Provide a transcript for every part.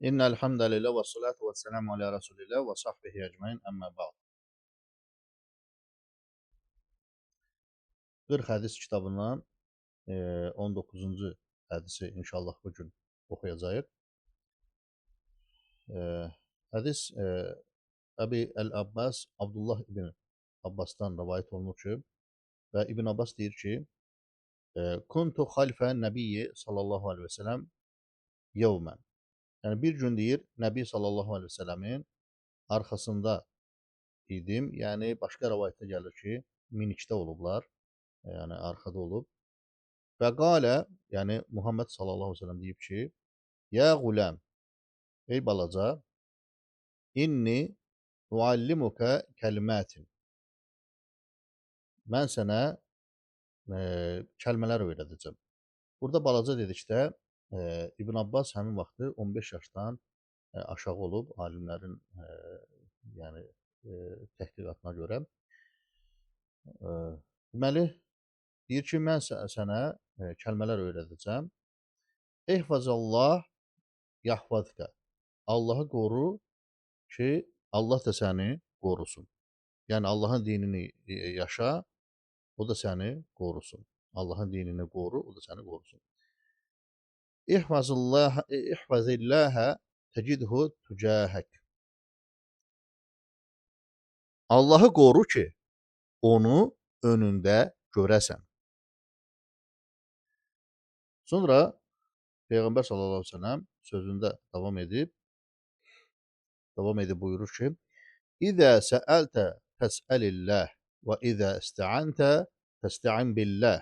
İnnel hamdəlillah və salatu və selamu alə Rasulillah və sahbihi ecmaîn, əmmə ba'd. 40 hədis kitabından 19-cu hədisi inşallah bu gün oxuyacağıq. Hədis Əbi Əl-Abbas Abdullah ibn Abbasdan rivayet olunur ki, və İbn Abbas deyir ki, kuntu xalfə nəbiyyi sallallahu aleyhi və sələm yevmən. Yəni bir gün deyir, Nəbi sallallahu aleyhi və sələmin arxasında idim. Yəni başqa rivayətdə gəlir ki, minikdə olublar. Yəni arxada olub. Və qalə, yəni Muhammed sallallahu aleyhi ve sellem deyib ki, ya quləm, ey balaca, inni nuallimuka kəlmətin. Mən sənə kəlmələr öyrədəcəm. Burada balaca dedikdə İbn Abbas həmin vaxtı 15 yaşdan aşağı olub alimlərin yəni təhqiqatına görə. Deməli, deyir ki, mən sənə kəlmələr öyrədəcəm. İhfazallah yahfazka. Allahı qoru ki, Allah da səni qorusun. Yəni Allahın dinini yaşa, o da səni qorusun. Allahın dinini qoru, o da səni qorusun. İhfazillahə tecidhu tücahək. Allahı qoru ki, onu önündə görəsən. Sonra Peyğəmbər sallallahu aleyhi ve sellem sözündə davam edib buyurur ki, İzə səəltə fəsəlilləh və izə istəəntə fəstəin billəh.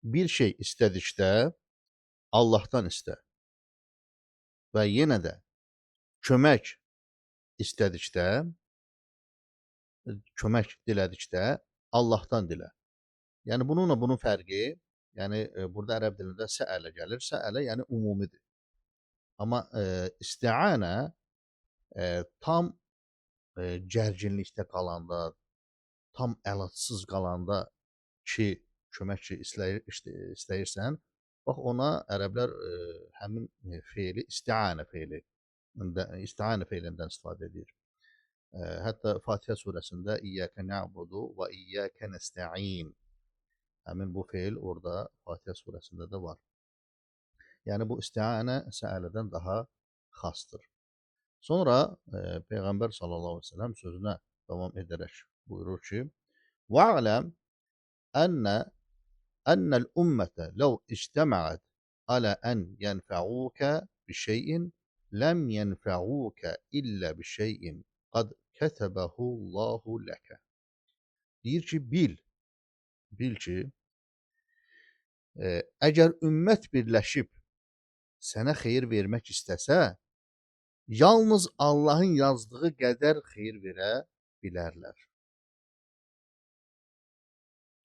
Bir şey istədikdə Allahdan istə və yenə də kömək istədikdə, kömək dilədikdə Allahdan dilə. Yəni bununla bunun fərqi, yəni burada ərəb dilində səələ gəlir. Səələ yəni umumidir. Amma isti'anə tam gərginlikdə qalanda, tam əlacsız qalanda ki, kömək ki istəyirsən, bax ona ərəblər həmin feili isti'anə feilindən istifadə edir. Hətta Fatihə surəsində İyyəkə na'budu və İyyəkə nəstə'in. Həmin bu feil orada Fatihə surəsində də var. Yəni bu isti'anə səələdən daha xasdır. Sonra Peyğəmbər sallallahu aleyhi ve sellem sözünə davam edərək buyurur ki, وَعْلَمْ أن الأمة لو اجتمعت على أن ينفعوك بشيء لم ينفعوك إلا بشيء قد كتبه الله لك. Deyir ki, bil ki, əgər ümmət birləşib sənə xeyir vermək istəsə, yalnız Allahın yazdığı qədər xeyir verə bilərlər.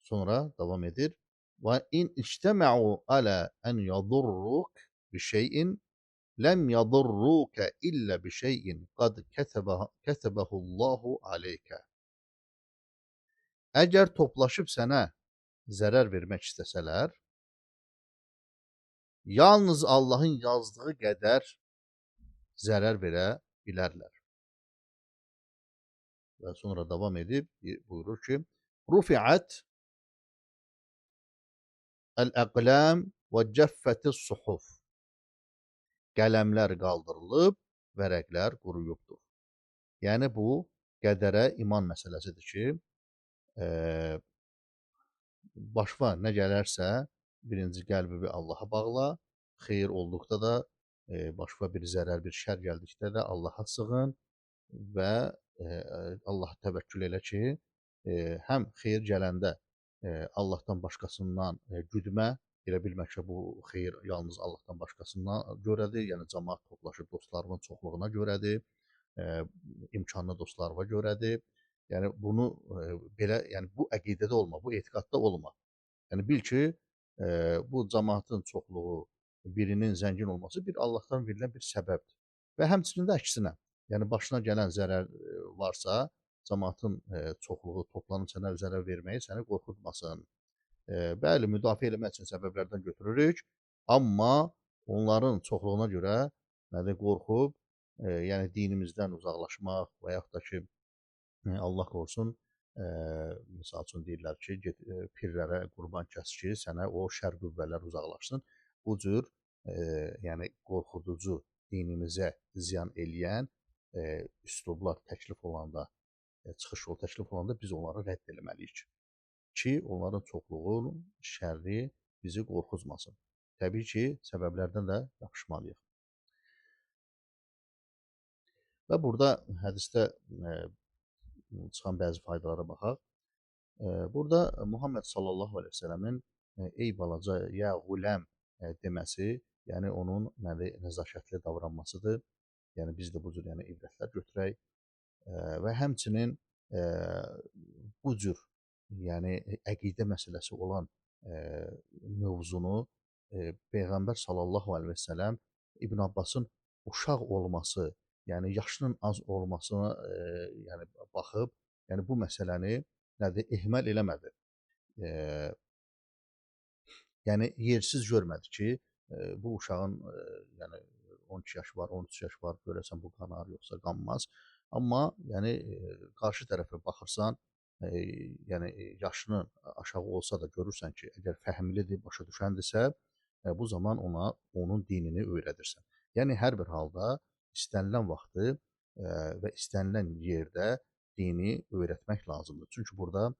Sonra davam edir. Və in ictəməu alə ən yadurruk bi şeyin ləm yadurruka illə bi şeyin qad kətəbəhullahu aleykə. Əgər toplaşıb sənə zərər vermək istəsələr, yalnız Allahın yazdığı qədər zərər verə bilərlər. Və sonra davam edib buyurur ki, rufi'at el-əqlam və cəffətis suhuf. Qələmlər qaldırılıb, vərəqlər quruyubdur. Yəni bu qədərə iman məsələsidir ki, başına nə gələrsə, birinci qəlbini Allaha bağla, xeyir olduqda da, başına bir zərər, bir şər gəldikdə də Allaha sığın və Allaha təvəkkül elə ki, həm xeyir gələndə Allahdan başqasından güdmə, elə bilmək ki, bu xeyir yalnız Allahdan başqasından görədir, yəni cəmaat toplaşıb dostlarının çoxluğuna görədir, imkanlı dostlarına görədir. Yəni bunu belə, yəni bu əqidədə olma, bu etiqadda olma. Yəni bil ki, bu cəmaatın çoxluğu, birinin zəngin olması bir Allahdan verilən bir səbəbdir. Və həmçinin də əksinə, yəni başına gələn zərər varsa, cəmaatın çoxluğu toplanıb sənə zərər verməyi səni qorxutmasın. Bəli, müdafiə eləmək üçün səbəblərdən götürürük, amma onların çoxluğuna görə nədir, qorxub, yəni dinimizdən uzaqlaşmaq və yaxud da ki, Allah qorusun, misal üçün deyirlər ki, get pirlərə qurban kəs ki, sənə o şər qüvvələr uzaqlaşsın. Bu cür yəni qorxuducu, dinimizə ziyan eləyən üslublar təklif olanda, çıxış yolu təklif olanda biz onları rədd etməliyik ki, onların çoxluğu, şərri bizi qorxutmasın. Təbii ki, səbəblərdən də yapışmalıyıq. Və burada hədisdə çıxan bəzi faydalara baxaq. Burada Muhammed sallallahu əleyhi və səlləmin ey balaca, ya quləm deməsi, yəni onun nədir, nəzakətli davranmasıdır. Yəni biz də bu cür yəni ibrətlər götürək və həmçinin bu cür yəni əqidə məsələsi olan mövzunu Peyğəmbər sallallahu əleyhi və səlləm İbn Abbasın uşaq olması, yəni yaşının az olmasına yəni baxıb, yəni bu məsələni nədir, ehmal eləmədi. E, Yəni yersiz görmədi ki, bu uşağın yəni 12 yaşı var, 13 yaşı var, görəsən bu qanar yoxsa qanmaz. Amma yəni qarşı tərəfə baxırsan, yəni yaşının aşağı olsa da görürsən ki, əgər fəhmlidir, başa düşəndirsə, bu zaman ona onun dinini öyrədirsən. Yəni hər bir halda istənilən vaxtı və istənilən yerdə dini öyrətmək lazımdır. Çünki burada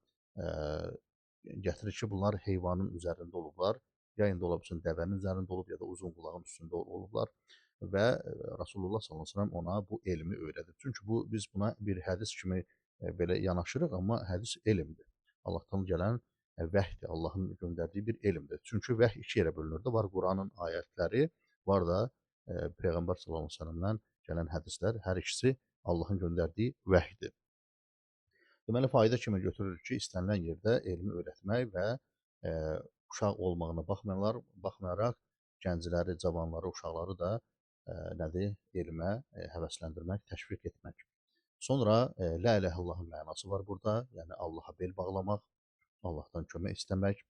gətirir ki, bunlar heyvanın üzərində olublar, ya indi ola bilsin dəvənin üzərində olub, ya da uzun qulağın üstündə olublar və Rasulullah s.ə.v ona bu elmi öyrədir. Çünki bu biz buna bir hədis kimi belə yanaşırıq, amma hədis elmdir. Allahdan gələn vəhdir, Allahın göndərdiyi bir elmdir. Çünki vəhy iki yerə bölünür də, var Quranın ayətləri, var da Peyğəmbər s.ə.v-dən gələn hədislər, hər ikisi Allahın göndərdiyi vəhdir. Deməli, fayda kimi götürürük ki, istənilən yerdə elmi öyrətmək və uşaq olmağına baxmayaraq gəncləri, cavanları, uşaqları da nədir, elmə həvəsləndirmək, təşviq etmək. Sonra la ilahe illallahın mənası var burada, yəni Allaha bel bağlamaq, Allahdan kömək istəmək,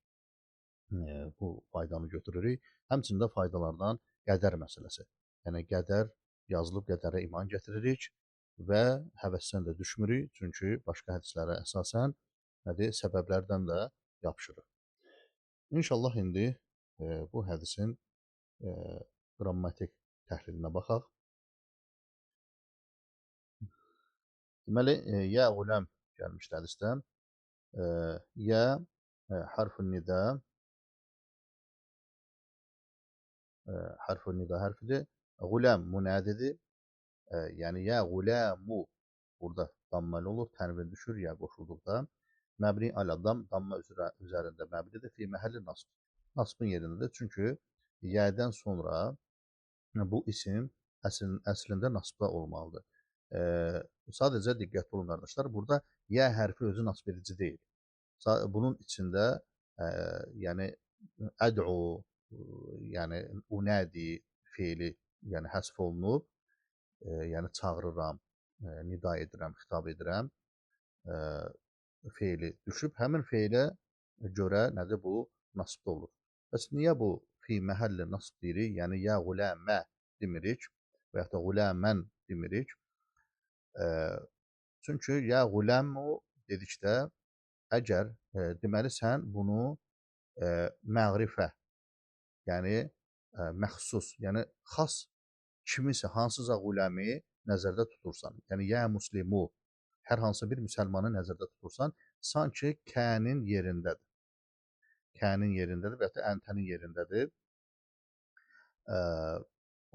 bu faydanı götürürük. Həmçində faydalardan qədər məsələsi. Yəni qədər yazılıb qədərə iman gətiririk və həvəsdən də düşmürük, çünki başqa hədislərə əsasən nədir, səbəblərdən də yapışırıq. İnşallah indi bu hədisin qrammatik təhlilinə baxaq. Deməli, ya quləm gəlmişdi hədisdə. Ya hərfün nida, hərfün nida hərfidir. Quləm munadidir. Yəni ya quləmu burada dammalı olur, tənvin düşür ya qoşulduqda. Məbni alə damma üzərində məbnidir. Fi məhəlli nasb. Nasbın yerindədir. Çünki yədən sonra bu isim əslində nasbda olmalıdır. Sadəcə diqqətli olun qardaşlar. Burada yə hərfi özü nasb edici deyil. Bunun içində yəni əd'u, yəni unədi fiili yəni həsf olunub. Yəni çağırıram, nida edirəm, xitab edirəm feili düşüb. Həmin feilə görə nədir bu? Nasbda olur. Bəs niyə bu fi məhəlli nasb deyirik? Yəni ya quləmə demirik və yaxud da quləmən demirik. Çünki ya quləmu dedikdə əgər deməli sən bunu məğrifə, yəni məxsus, yəni xas kimisə, hansısa quləmi nəzərdə tutursan, yəni ya muslimu, hər hansı bir müsəlmanı nəzərdə tutursan, sanki kənin yerindədir. Kənin yerindədir və ya da əntənin yerindədir.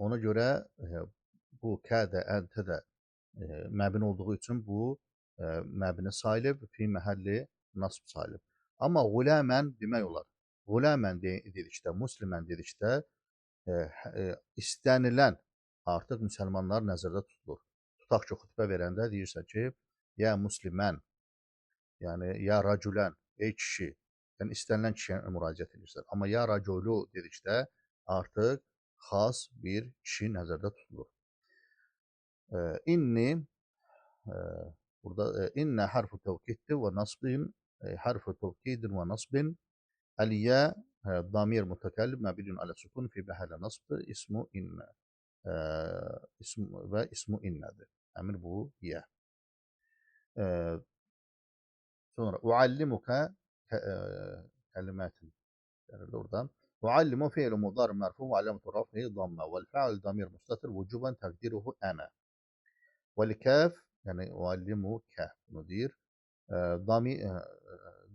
Ona görə bu kə də, əntə də məbni olduğu üçün bu məbni sayılıb, fi məhəlli nasb sayılıb. Amma quləmən demək olar. Quləmən dedikdə, muslimən dedikdə istənilən artıq müsəlmanlar nəzərdə tutulur. Tutaq ki, xütbə verəndə deyirsə ki, ya muslimən, yəni ya racülən, ey kişi, yəni istənilən kişiyə müraciət edirsən. Amma ya raculu dedikdə artıq xas bir kişi nəzərdə tutulur. İnni burada innə hərfu təvkiddir və nasbin hərfu təvkidin və nasbin əliyə damir mütəkəllim məbidun alə sukun fi məhəllə nasbdır ismu innə. ism və ismu innədir. Əmr bu yə. Ə, Sonra uallimuka kelimetin yani oradan. Uallimu fi'lu mudari merfu ve alametu raf'ihi damme vel fa'il damir mustatir vucuben takdiruhu ana. Vel kaf yani uallimuka mudir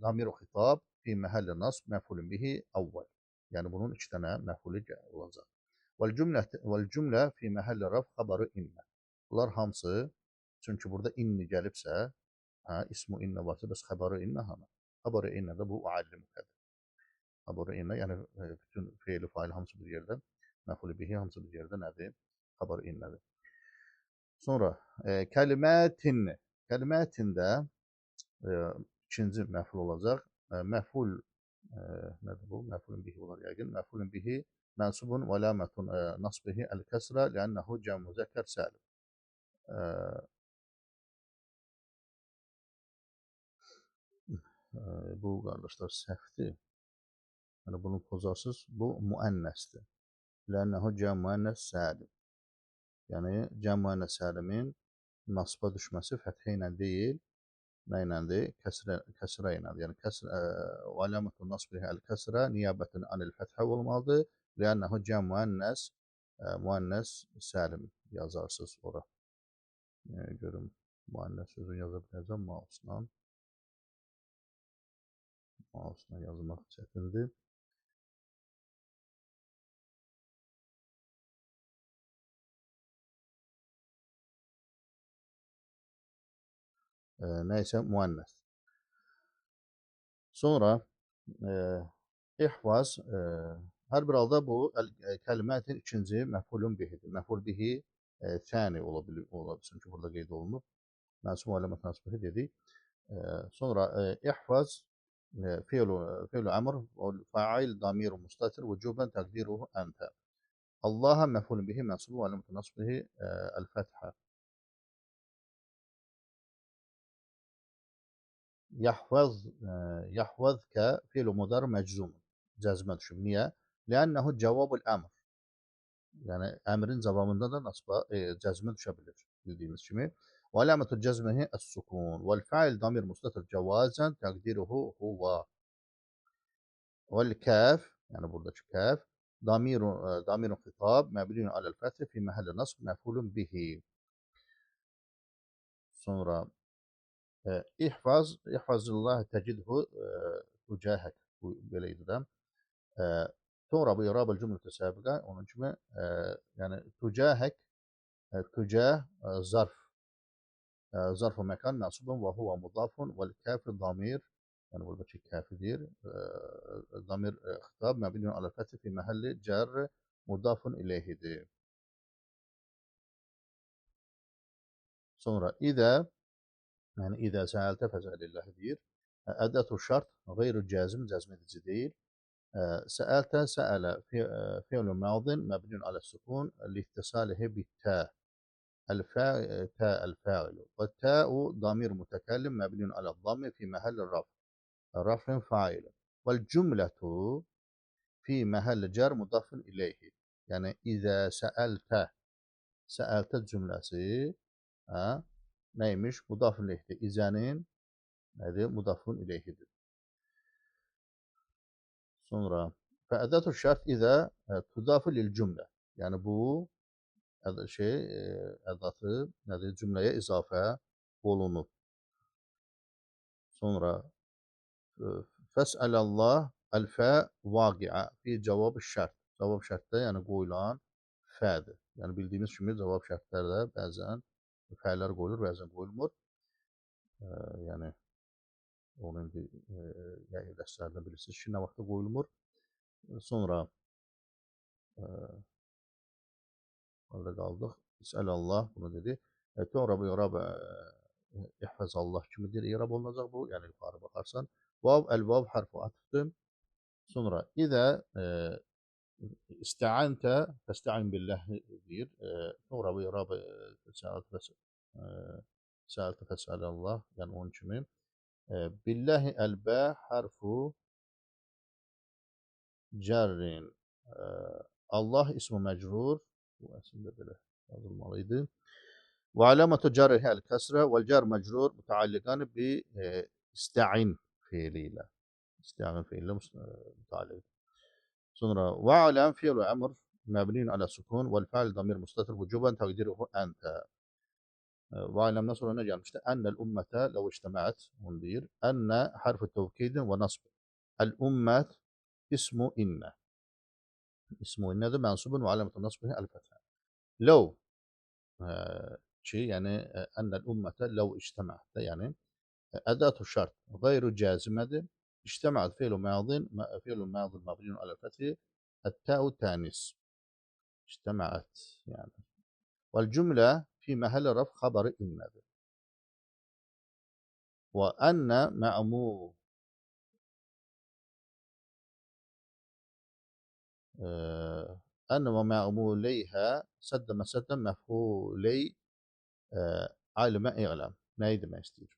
damir hitab fi mahalli nasb mef'ulun bihi evvel. Yani bunun iki tane mef'ulü olacak. Vel cümle fi mahalli raf habarı inne. Bunlar hamısı çünkü burada inni gəlibsə ha, ismu inne varsa bəs xəbəri inne hanı? Xəbəri inne də bu uallimukadır. Xəbəri inne yəni bütün feili fail hamısı bir yerdə, məf'ul bihi hamısı bir yerdə nədir? Xəbəri innedir. Sonra kəlimətin. Kəlimətin də ikinci məf'ul olacaq. Məf'ul nədir bu? Məf'ulun bihi olar yəqin. Məf'ulun bihi mənsubun və ləmətun nasbihi əl-kəsrə lənnəhu cəm müzəkkər səlim. Bu qardaşlar səhvdir. Yəni bunu pozarsız, bu müənnəsdir. Lənnəhu cəm müənnəs səlim. Yəni cəm müənnəs səlimin nasba düşməsi fəthə ilə deyil, nə iləndir? Kəsrə iləndir. Yəni kəsrə və aləmətun nasbihi əl-kəsrə niyabətən anil fəthə olmalıdır. Lənnəhu cəm müənnəs səlim yazarsınız ora. Görüm müənnəs sözünü yaza biləcəm mouse'la. Mouse'la yazmaq çətindir. Neyse müənnes. Sonra ihvaz hər bir halda bu kəlimətin ikinci məf'ulun bihidir. Məf'ul bihi təni ola bilsin ki, burada qeyd olunub. Mənsub aləmət nasbihi dedik. Sonra ihvaz fi'lu əmr fa'il damir mustatir vücuben təqdiruhu əntə. Allaha məf'ulun bihi mənsub aləmət nasbihi el-fəthə. Yahvazka fi'lu mudar meczum. Cəzmə düşüb. Niyə? Lənnəhu cavabul əmr. Yəni əmrin cavabında da nasba cəzmə düşə bilir bildiyimiz kimi. Və aləmətu cəzmihi əs-sukun. Vəl fa'il damir mustatir cavazən təqdiruhu huva. Vəl kəf, yəni buradakı kəf, damirun xitab məbniyun aləl-fəthi fi məhəlli nasb məfulun bihi. Sonra ihfazillah təcidhu tücahək. Bu belə idi də. Sonra bu irabul cümlə səbiqə onun kimi yəni tücahək tücah zarf məkan mənsubun və huva mudafun vəl kafir damir yəni buradakı kafidir damir xitab məbniyun aləl fəthi fi məhəlli cər mudafun ileyhidir. Sonra idə yəni idə səəltə fəzəlillah deyir. Ədətu şart qeyru cəzm edici deyil. Səəltə səələ fi'lu madin məbnun alə sukun liittisalihi bittə. Tə el-fa'ilu. Və tə'u damir mütəkellim məbnun alə dammi fi məhəlli raf. Rafin fa'ilun. Vəl cümlətu fi məhəlli cər mudafun ileyhi. Yəni idə səəltə cümləsi neymiş? Mudafun ileyhidir. İzənin nədir? Mudafun ileyhidir. Sonra fəədətu şərt idə tudafu lil cümlə. Yəni bu ədatı nədir? Cümləyə izafə olunub. Sonra fəsəlallah əl-fə vaqiə fi cavab şərt. Cavab şərtdə yəni qoyulan fədir. Yəni bildiyimiz kimi cavab şərtlərdə bəzən fələr qoyulur, bəzən qoyulmur. Yəni onu indi dərslərdə bilirsiniz ki, nə vaxtda qoyulmur. Sonra orada qaldıq. İsəlallah bunu dedi. Sonra bu irab ihfazallah kimidir? İrab olunacaq bu. Yəni yuxarı baxarsan. Vav el-vav hərfi atıfdır. Sonra idə istəəntə fəstəin billah deyir. Sonra bu irab səəltə fəsəlallah yəni onun kimi. Billahi el-bə hərfu cərrin. Allah ismi məcrur Bu əslində belə yazılmalıydı. Və aləmətü cərihi əl-kəsrə və cər məcrur mütəalliqan bi istəin fiili ilə. İstəin fiili ilə mütəalliq. Sonra və aləm fiil və əmr məbniun alə sukun vəl fəal damir mustatir vücuban təqdiruhu əntə. Və aləmdən sonra nə gəlmişdi? Ənəl ümmətə ləv iştəmət, onu deyir. Ənə hərf-i təvkidin və nasb. Əl-ümmət ismu innə. İsmu innədir, mənsubun və aləmətə nasbihi əl-fəthə. Ləv ki, yəni ənəl ümmətə ləv iştəmət, yəni أداة الشرط غير جازمة اجتمعت فعل ماض مبني على الفتح التاء تانيث اجتمعت يعني والجملة في محل رفع خبر إن وأن معمول أن ومعموليها سد مسدا مفعولي علم إعلام neydi istiyor?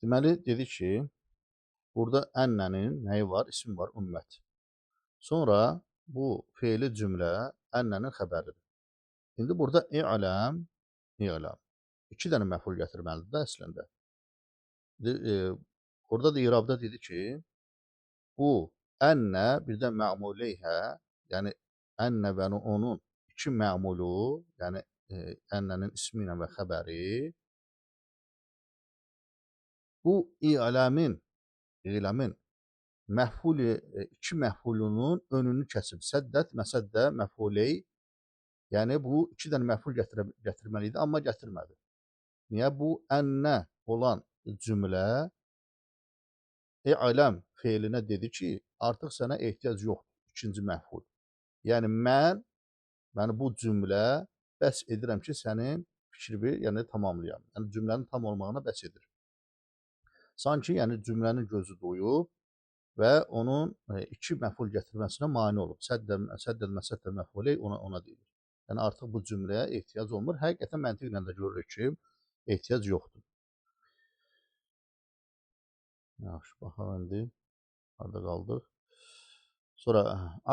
Deməli dedik ki, burada ənnənin nəyi var? İsmi var, ümmət. Sonra bu feili cümlə ənnənin xəbəridir. İndi burada i'ləm, i'ləm. İki dənə məful gətirməlidir də əslində. Orada da irabda dedi ki, bu ənnə bir də mə'muleyhə, yəni ənnə və onun iki mə'mulu, yəni ənnənin ismi ilə və xəbəri, bu i'ləmin iki məhfulunun önünü kəsib. Səddət, məsəddə, məfuley, yəni bu iki dənə məful gətirməli idi, amma gətirmədi. Niyə? Bu ənnə olan cümlə i'ləm feilinə dedi ki, artıq sənə ehtiyac yoxdur, ikinci məhful. Yəni mən bu cümlə bəs edirəm ki, sənin fikrini yəni tamamlayam. Yəni cümlənin tam olmağına bəs edir. Sanki yəni cümlənin gözü doyub və onun iki məful gətirməsinə mane olub. Səddəl məsəddə məfuley ona deyilir. Yəni artıq bu cümləyə ehtiyac olmur. Həqiqətən məntiqlə də görürük ki, ehtiyac yoxdur. Yaxşı, baxaq indi. Harada qaldıq? Sonra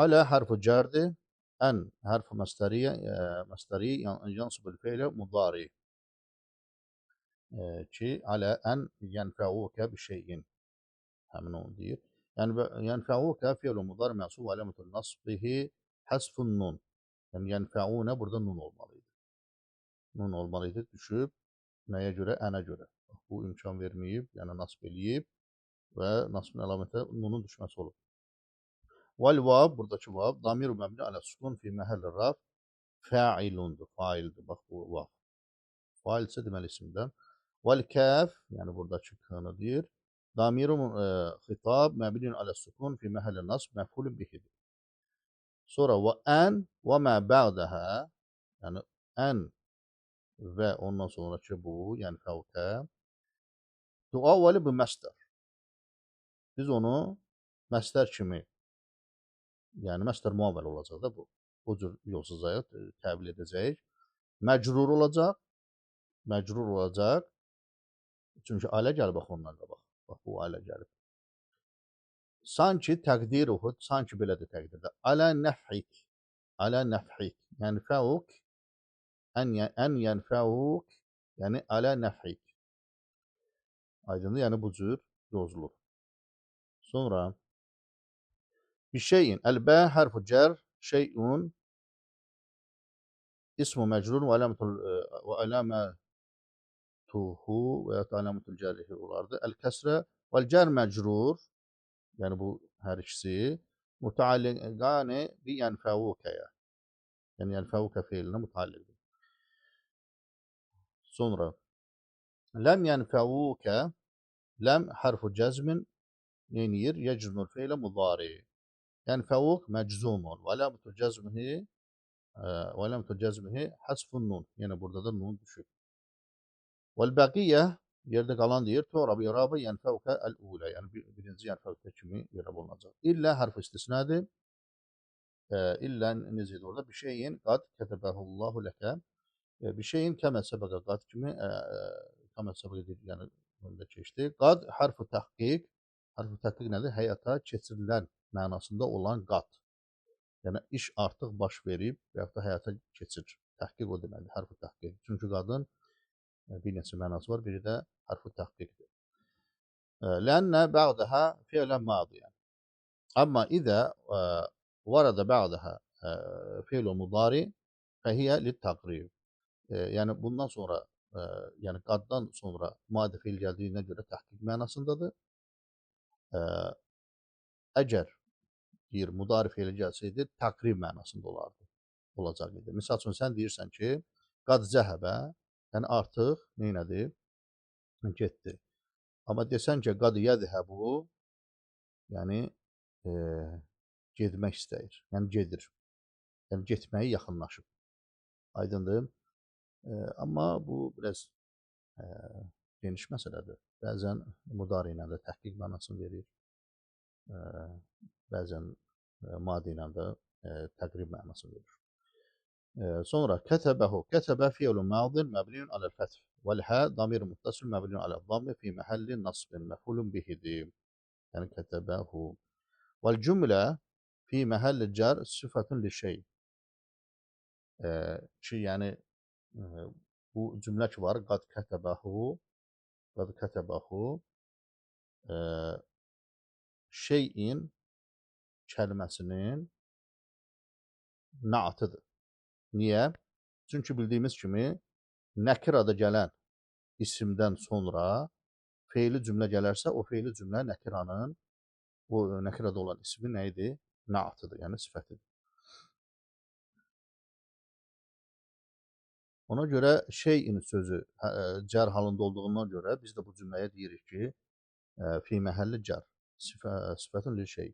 alə hərfu cərdir. Ən hərfu məstəri yansıbül feylə mudari. Ki, alə ən yənfəvukə bir şeyin. Həmin onu deyir. Yəni yənfəvukə feylə mudari mənsub aləmətul nasbihi həsfun nun. Yəni yənfəunə burada nun olmalıydı. Nun olmalıydı. Düşüb nəyə görə? Ənə görə. Bu imkan verməyib, yəni nasb eləyib və nasbın əlaməti nunun düşməsi olub. Vəl-vav, buradakı vav, damir-u məbni alə sukun fi məhəlli raf, fəilundur, faildir. Bax, bu vav. Fail isə deməli isimdən. Vəl-kəf, yəni buradakı kını deyir, damir-u xitab məbni alə sukun fi məhəlli nasb, məfulun bihidir. Sonra və ən və mə bə'dəhə, yəni ən və ondan sonraki bu, yəni fəvkə, dua vəli bu məstər. Biz onu məstər kimi, yəni məstər muavəl olacaq da bu. Bu cür yolsuzlayıq, təbil edəcəyik. Məcrur olacaq. Çünki alə gəlib, bax ondan qabaq. Bax, bu alə gəlib. Sanki təqdiruhu, sanki belə də təqdirdə. Alə nəfhik, yəni fəvuk, ən yənfəvuk, yəni alə nəfhik. Aydındır, yəni bu cür yozulur. Sonra bir şeyin, əlbə hərfu cər, şeyun ismu məcrur və aləmətuhu və ya aləmətul cərihi olardı. Əl-kəsrə vəl cər məcrur, yəni bu hər ikisi mütəalliqani bi yənfəvukəyə. Yəni yənfəvukə feilinə mütəalliqdir. Sonra ləm yənfəvukə, ləm hərfu cəzmin neyiniyir? Yəcrunul feilə mudari. Yənfəvuk məczumun və aləmətul cəzmihi həsfun nun. Yəni burada da nun düşür. Vəl-bəqiyyə, yerdə qalan deyir, tu'rab irabə yənfəvukə əl-ulə. Yəni birinci yənfəvukə kimi irab olunacaq. İllə hərf istisnadır. İllə necədir orada? Bir şeyin qad kətəbəhullahu ləkə. Bir şeyin kəmə səbəqə qad kimi kəmə səbəqə deyil, yəni önündə keçdi. Qad hərfi təhqiq nədir? Həyata keçirilən mənasında olan qad. Yəni iş artıq baş verib və yaxud da həyata keçir. Təhqiq o deməkdir, hərfi təhqiq. Çünki qadın bir neçə mənası var, biri də hərfi təhqiqdir. Lənnə bə'dəhə fi'lən madiyyən. Amma idə vərədə bə'dəhə fi'lun mudari fəhiyyə lit-təqrir. Yəni bundan sonra, yəni qaddan sonra madi feil gəldiyinə görə təhqiq mənasındadır. Əgər deyir, mudari feili gəlsəydi, təqrib mənasında olacaq idi. Misal üçün, sən deyirsən ki, qad zəhəbə, yəni artıq neynədir? Getdi. Amma desən ki, qad yədhəbu, yəni getmək istəyir, yəni gedir. Yəni getməyi yaxınlaşıb. Aydındır. Amma bu biraz geniş məsələdir. Bəzən mudari ilə də təhqiq mənasını verir. Bəzən madi ilə də təqrib mənasını verir. Sonra kətəbəhu. Kətəbə fiilun madin məbniyun aləl fəth. Vəl-hə damir muttasil məbniyun aləl dammi fi məhəlli nasbin məfulun bihidir. Yəni kətəbəhu. Vəl-cümlə fi məhəlli cər sıfatun li şey. Ki, yəni bu cümlə ki var, qad kətəbəhu şeyin kəlməsinin naatıdır. Niyə? Çünki bildiyimiz kimi nəkirada gələn isimdən sonra feili cümlə gələrsə, o feili cümlə nəkiranın, o nəkirada olan ismi nə idi? Naatıdır, yəni sifətidir. Ona görə şeyin sözü cər halında olduğundan görə biz də bu cümləyə deyirik ki, fi məhəlli cər, sifətun li şey.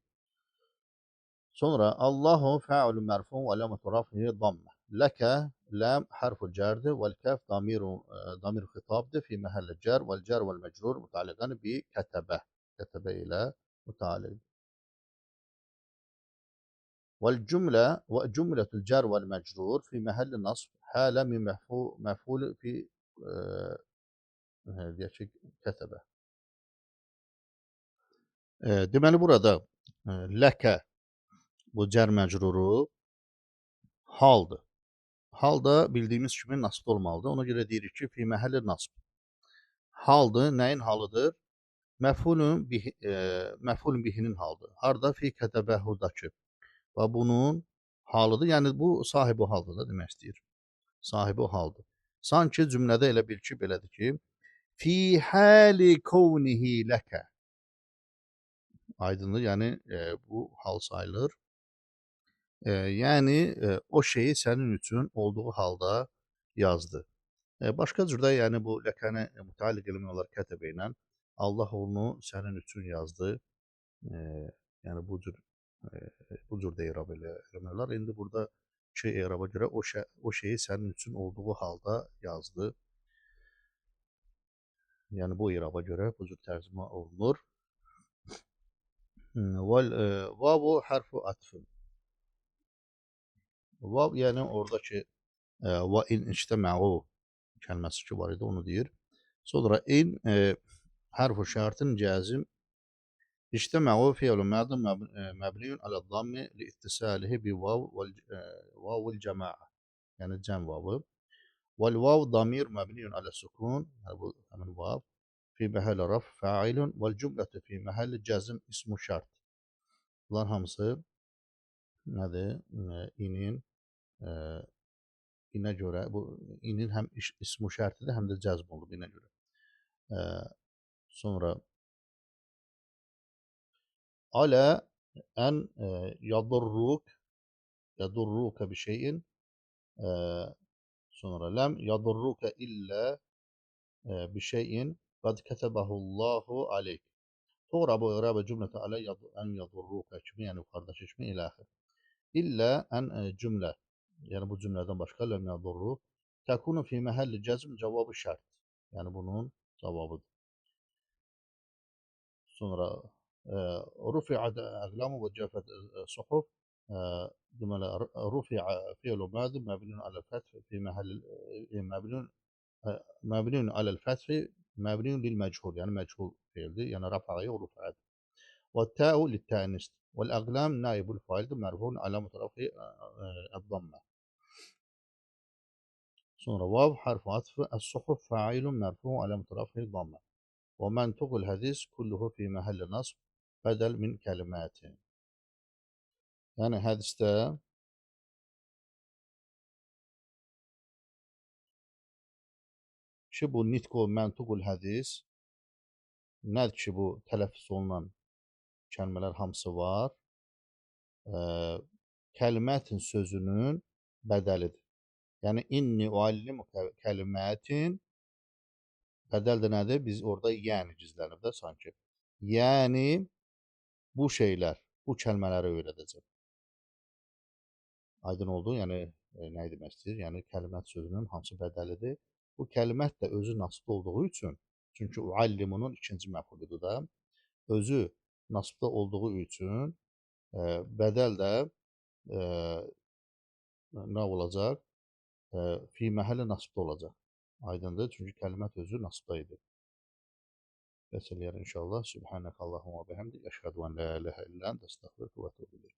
Sonra Allahu fə'ulun mərfun və ləmətu raf'ihi dammə. Ləkə ləm hərful cərdir vəl kəf damir xitabdır fi məhəlli cər vəl cər vəl məcrur mütəalliqən bi kətəbə. Kətəbə ilə mütəalliq. والجملة وجملة الجر والمجرور في محل نصب حالة من مفعول في كتبه. Deməli burada ləkə bu cər məcruru haldır. Hal da bildiyimiz kimi nasb olmalıdır. Ona görə deyirik ki, fi məhəlli nasb. Haldır, nəyin halıdır? Məfulun bihinin halıdır. Harda? Fi kətəbəhudakı. Və bunun halıdır. Yəni bu sahibi haldır da demək istəyir. Sahibi haldır. Sanki cümlədə elə bil ki, belədir ki, fi həli kovnihi ləkə. Aydındır, yəni bu hal sayılır. Yəni o şeyi sənin üçün olduğu halda yazdı. Başqa cürdə, yəni bu ləkəni mütəalliq eləmək olar kətəbə ilə. Allah onu sənin üçün yazdı. Yəni bu cür də irab eləmək olar. İndi burada ki, iraba görə o şeyi sənin üçün olduğu halda yazdı. Yəni bu iraba görə bu cür tərcümə olunur. Vavu hərfu atfın. Vav, yəni oradakı və in iştəməu kəlməsi ki var idi, onu deyir. Sonra in hərfu şərtin cəzim iştəməu fi'lun madin məbniyun alə dammi li ittisalihi bi vav vavul cəmaə. Yəni cəm vavı. Vel vav damir məbniyun alə sukun, bu həmin vav fi məhəlli raf fa'ilun vel cümlətu fi məhəlli cəzim ismu şərt. Bunlar hamısı nədir? İnin inə görə, bu inin həm ismu şərtidir, həm də cəzb olunub inə görə. Sonra alə ən yadurruka bir şeyin, sonra ləm yadurruka illə bir şeyin qad kətəbəhullahu aleyk. Sonra bu irabə cümlətə alə ən yadurruka kimi, yəni yuxarıdakı kimi ilə axır. İllə ən cümlə, yəni bu cümlədən başqa ləm yadurru təkunu fi məhəlli cəzm cavabı şərt. Yəni bunun cavabıdır. Sonra rufi'at əqlamu və cəfət suhuf deməli rufi'a fi'lu madi mebnun alel feth fi mahall mebnun mebnun alel feth mebnun lil meçhul yani meçhul fiildi. Yani rafa'yı o rufa'd. Ve ta'u lit ta'nis. Vel aglam naibul faildi merfu'un alamet rafi الضمة. Sonra vav harfu atfı es-suhuf fa'ilun merfu' alamet rafi الضمة. ومنطق الحديث كله في محل نصب بدل من كلمات. Yani hadiste ki bu nitq məntuqul hədis nədir ki bu tələffüz olunan kəlmələr hamısı var. Kəlimətin sözünün bədəlidir. Yəni inni uallimuka kəlimətin bədəl də nədir? Biz orada yəni gizlənib də sanki. Yəni bu şeylər, bu kəlmələri öyrədəcəm. Aydın oldu? Yəni nə demək istəyir? Yəni kəlimət sözünün hamısı bədəlidir. Bu kəlimət də özü nasibdə olduğu üçün, çünki uallimunun ikinci məf'uludur da, özü nasibdə olduğu üçün bədəl də nə olacaq? Fi məhəlli nasibdə olacaq. Aydındır? Çünki kəlimət özü nasibdə idi. Bəs eləyər inşallah. Subhanəkallahumma və bihamdik. Əşhədu an la ilahe illə ente estəğfiruke və etûbü ileyk.